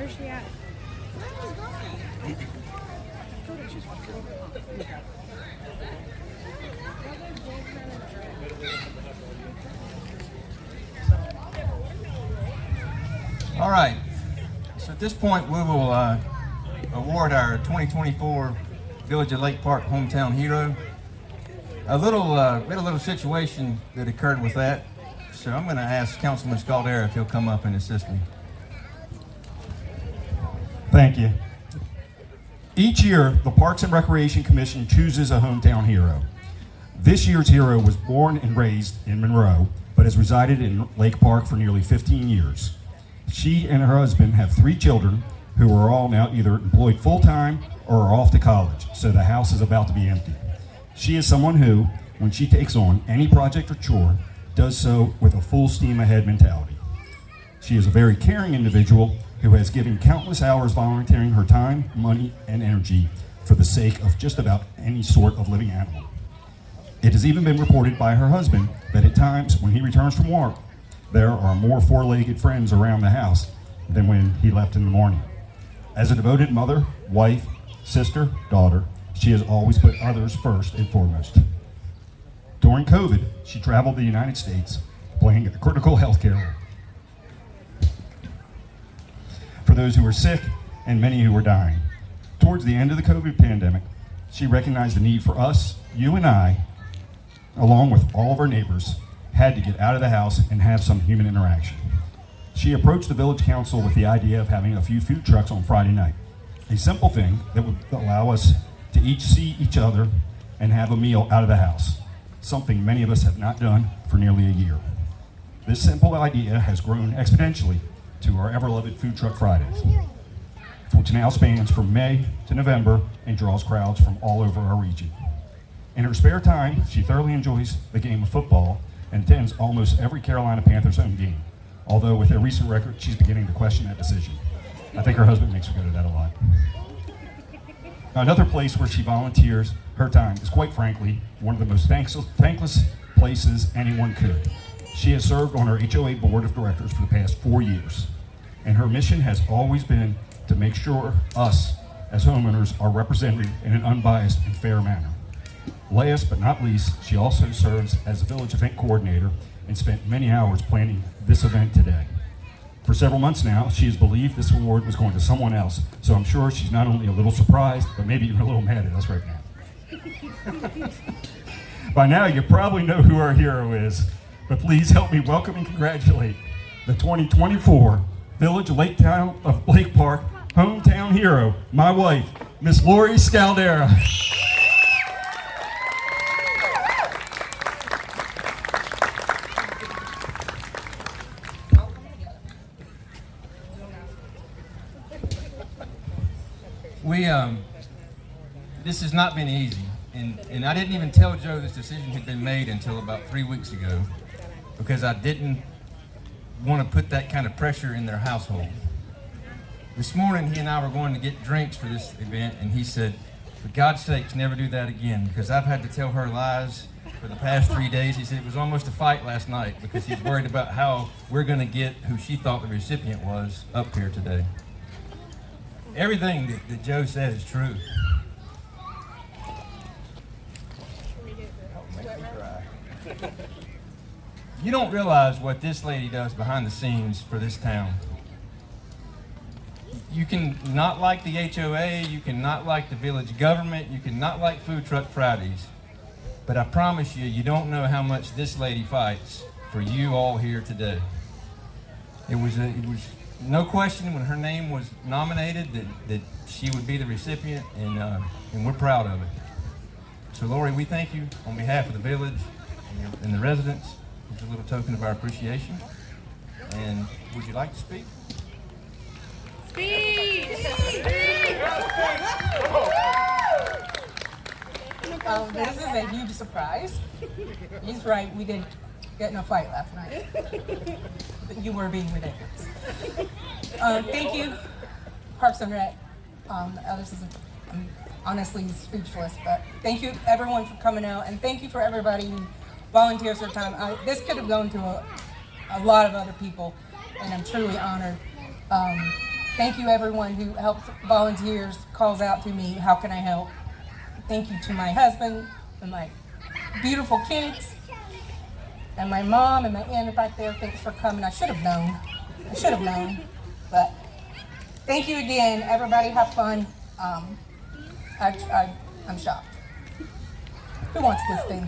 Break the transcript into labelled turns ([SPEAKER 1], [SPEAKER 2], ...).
[SPEAKER 1] Where's she at?
[SPEAKER 2] All right. So at this point, we will award our 2024 Village of Lake Park Hometown Hero. We had a little situation that occurred with that. So I'm going to ask Councilman Scaldera if he'll come up and assist me.
[SPEAKER 3] Thank you. Each year, the Parks and Recreation Commission chooses a hometown hero. This year's hero was born and raised in Monroe, but has resided in Lake Park for nearly 15 years. She and her husband have 3 children who are all now either employed full-time or are off to college, so the house is about to be empty. She is someone who, when she takes on any project or chore, does so with a full steam ahead mentality. She is a very caring individual who has given countless hours volunteering her time, money, and energy for the sake of just about any sort of living animal. It has even been reported by her husband that at times when he returns from work, there are more 4-legged friends around the house than when he left in the morning. As a devoted mother, wife, sister, daughter, she has always put others first and foremost. During COVID, she traveled the United States playing a critical health care for those who were sick and many who were dying. Towards the end of the COVID pandemic, she recognized the need for us, you and I, along with all of our neighbors, had to get out of the house and have some human interaction. She approached the village council with the idea of having a few food trucks on Friday night, a simple thing that would allow us to each see each other and have a meal out of the house, something many of us have not done for nearly a year. This simple idea has grown exponentially to our ever-loved Food Truck Fridays, which now spans from May to November and draws crowds from all over our region. In her spare time, she thoroughly enjoys the game of football and attends almost every Carolina Panthers home game, although with their recent record, she's beginning to question that decision. I think her husband makes her go to that a lot. Another place where she volunteers her time is, quite frankly, one of the most thankless places anyone could. She has served on our HOA board of directors for the past 4 years, and her mission has always been to make sure us, as homeowners, are represented in an unbiased and fair manner. Last but not least, she also serves as a village event coordinator and spent many hours planning this event today. For several months now, she has believed this award was going to someone else, so I'm sure she's not only a little surprised, but maybe even a little mad at us right now. By now, you probably know who our hero is, but please help me welcome and congratulate the 2024 Village of Lake Park Hometown Hero, my wife, Miss Lori Scaldera.
[SPEAKER 2] This has not been easy, and I didn't even tell Joe this decision had been made until about 3 weeks ago, because I didn't want to put that kind of pressure in their household. This morning, he and I were going to get drinks for this event, and he said, for God's sakes, never do that again, because I've had to tell her lies for the past 3 days. He said it was almost a fight last night, because he's worried about how we're going to get who she thought the recipient was up here today. Everything that Joe said is true. You don't realize what this lady does behind the scenes for this town. You can not like the HOA, you can not like the village government, you can not like Food Truck Fridays, but I promise you, you don't know how much this lady fights for you all here today. It was no question when her name was nominated that she would be the recipient, and we're proud of it. So Lori, we thank you on behalf of the village and the residents. It's a little token of our appreciation. And would you like to speak?
[SPEAKER 1] Speed!
[SPEAKER 4] This is a huge surprise. He's right, we did get in a fight last night. But you were being ridiculous. Thank you, Parks and Rec. Alice is I'm honestly speechless, but thank you everyone for coming out, and thank you for everybody who volunteers their time. This could have gone to a lot of other people, and I'm truly honored. Thank you everyone who helps, volunteers, calls out to me, how can I help? Thank you to my husband and my beautiful kids and my mom and my aunt back there. Thanks for coming. I should have known. But thank you again. Everybody have fun. I'm shocked. Who wants this thing?